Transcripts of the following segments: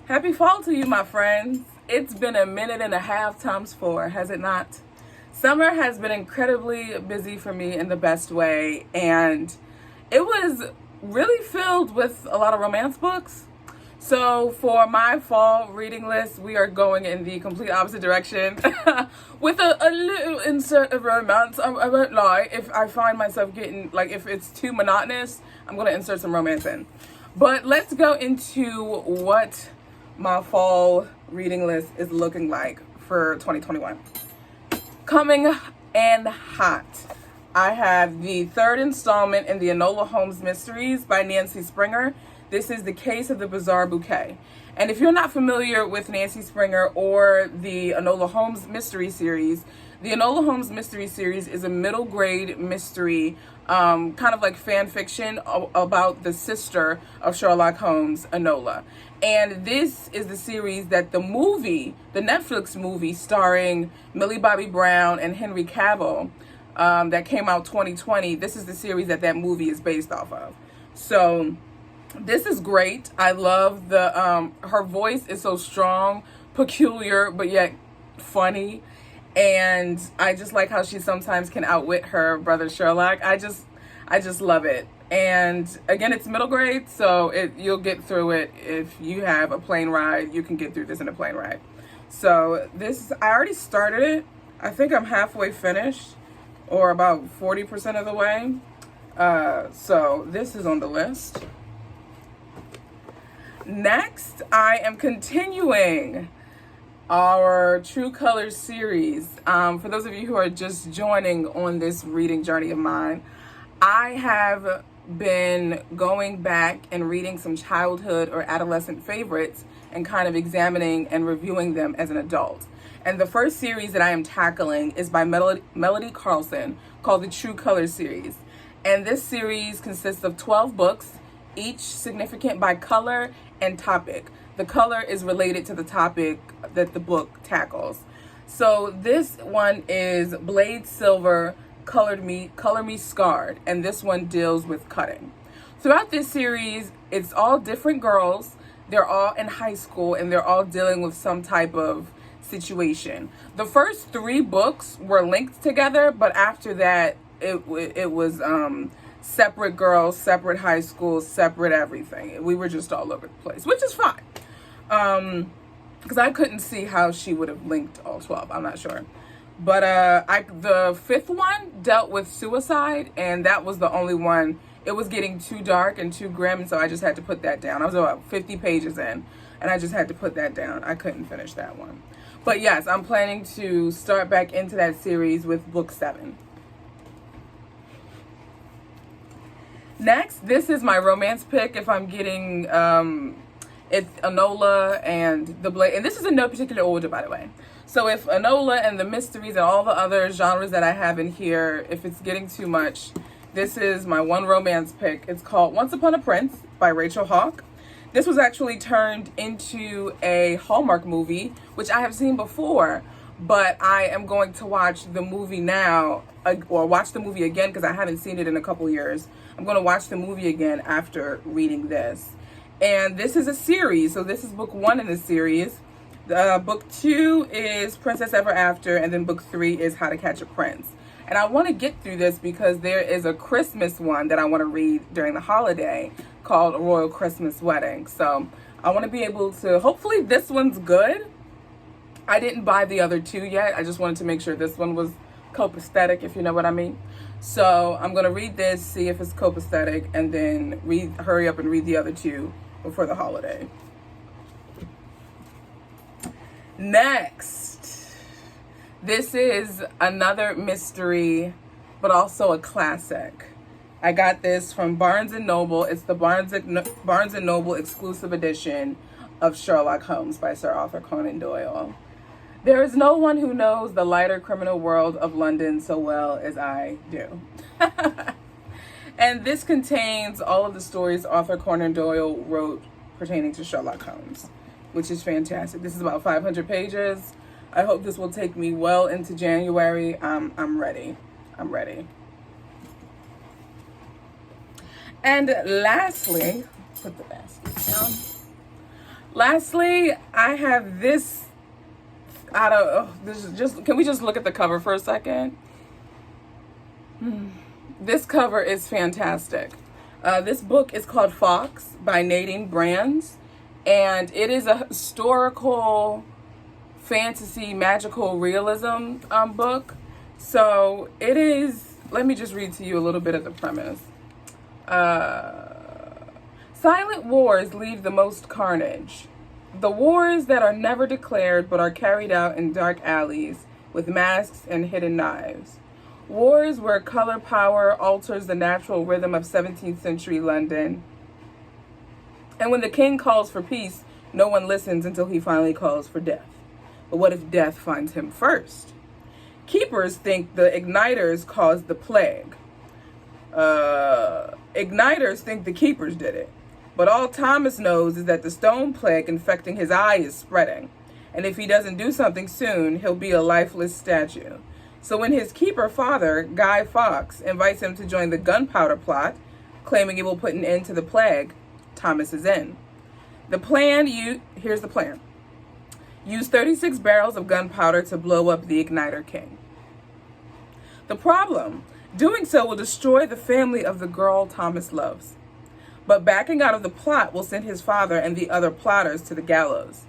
Happy fall to you, my friends. It's been a minute and a half times four, has it not? Summer has been incredibly busy for me in the best way, and it was really filled with a lot of romance books. So for my fall reading list, we are going in the complete opposite direction with a little insert of romance. I won't lie. If I find myself getting, if it's too monotonous, I'm going to insert some romance in. But let's go into what my fall reading list is looking like for 2021. Coming in hot, I have the third installment in the Enola Holmes Mysteries by Nancy Springer. This is The Case of the Bizarre Bouquet. And if you're not familiar with Nancy Springer or the Enola Holmes Mystery Series, the Enola Holmes Mystery Series is a middle grade mystery, kind of like fan fiction about the sister of Sherlock Holmes, Enola. And this is the series that the Netflix movie starring Millie Bobby Brown and Henry Cavill, that came out 2020, this is the series that movie is based off of. So this is great. I love her voice is so strong, peculiar, but yet funny. And I just like how she sometimes can outwit her brother Sherlock. I just love it. And again, it's middle grade, so you'll get through it. If you have a plane ride, you can get through this in a plane ride. So I already started it. I think I'm halfway finished, or about 40% of the way. So this is on the list. Next, I am continuing our True Colors series. For those of you who are just joining on this reading journey of mine, I have been going back and reading some childhood or adolescent favorites and kind of examining and reviewing them as an adult. And the first series that I am tackling is by Melody Carlson, called the True Colors series. And this series consists of 12 books, each significant by color and topic. The color is related to the topic that the book tackles. So this one is Blade Silver, Color Me Scarred, and this one deals with cutting. Throughout this series, it's all different girls. They're all in high school and they're all dealing with some type of situation. The first 3 books were linked together, but after that, it was separate girls, separate high schools, separate everything. We were just all over the place, which is fine. Because I couldn't see how she would have linked all 12. I'm not sure. But the 5th one dealt with suicide, and that was the only one. It was getting too dark and too grim, and so I just had to put that down. I was about 50 pages in, and I just had to put that down. I couldn't finish that one. But yes, I'm planning to start back into that series with book 7. Next, this is my romance pick if I'm getting, it's Enola and the Blade. And this is in no particular order, by the way. So if Enola and the mysteries and all the other genres that I have in here, if it's getting too much, this is my one romance pick. It's called Once Upon a Prince by Rachel Hawk. This was actually turned into a Hallmark movie, which I have seen before, but I am going to watch the movie now, or watch the movie again because I haven't seen it in a couple years. I'm going to watch the movie again after reading this. And this is a series, so this is book 1 in the series. Book 2 is Princess Ever After, and then book 3 is How to Catch a Prince. And I want to get through this because there is a Christmas one that I want to read during the holiday called A Royal Christmas Wedding. So I want to be able to, hopefully this one's good. I didn't buy the other 2 yet. I just wanted to make sure this one was copacetic, if you know what I mean. So I'm going to read this, see if it's copacetic, and then hurry up and read the other 2 before the holiday. Next, this is another mystery, but also a classic. I got this from Barnes & Noble. It's the Barnes & Noble exclusive edition of Sherlock Holmes by Sir Arthur Conan Doyle. There is no one who knows the lighter criminal world of London so well as I do. And this contains all of the stories Arthur Conan Doyle wrote pertaining to Sherlock Holmes, which is fantastic. This is about 500 pages. I hope this will take me well into January. I'm ready. And lastly, put the basket down. Lastly, I have this this is just, can we just look at the cover for a second? This cover is fantastic. This book is called Fox by Nadine Brands, and it is a historical fantasy magical realism book. So it is, let me just read to you a little bit of the premise. Silent wars leave the most carnage. The wars that are never declared but are carried out in dark alleys with masks and hidden knives. Wars where color power alters the natural rhythm of 17th century London. And when the king calls for peace, no one listens until he finally calls for death. But what if death finds him first? Keepers think the igniters caused the plague. Igniters think the keepers did it. But all Thomas knows is that the stone plague infecting his eye is spreading. And if he doesn't do something soon, he'll be a lifeless statue. So when his keeper father, Guy Fawkes, invites him to join the gunpowder plot, claiming it will put an end to the plague, Thomas is in. Here's the plan. Use 36 barrels of gunpowder to blow up the igniter king. The problem, doing so will destroy the family of the girl Thomas loves. But backing out of the plot will send his father and the other plotters to the gallows.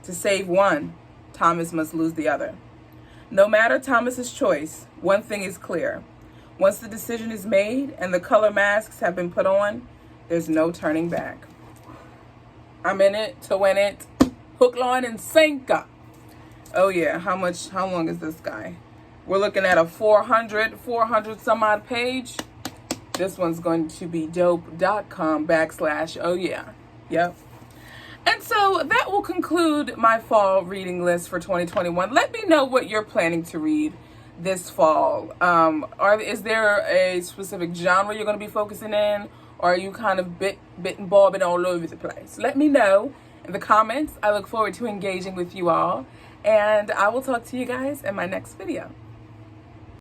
To save one, Thomas must lose the other. No matter Thomas's choice, one thing is clear. Once the decision is made and the color masks have been put on, there's no turning back. I'm in it to win it. Hook, line, and sinker. Oh yeah, how long is this guy? We're looking at a 400 some odd page. This one's going to be dope.com/oh yeah. Yep. And so that will conclude my fall reading list for 2021. Let me know what you're planning to read this fall. Is there a specific genre you're going to be focusing in? Or are you kind of bit and bobbing all over the place? Let me know in the comments. I look forward to engaging with you all. And I will talk to you guys in my next video.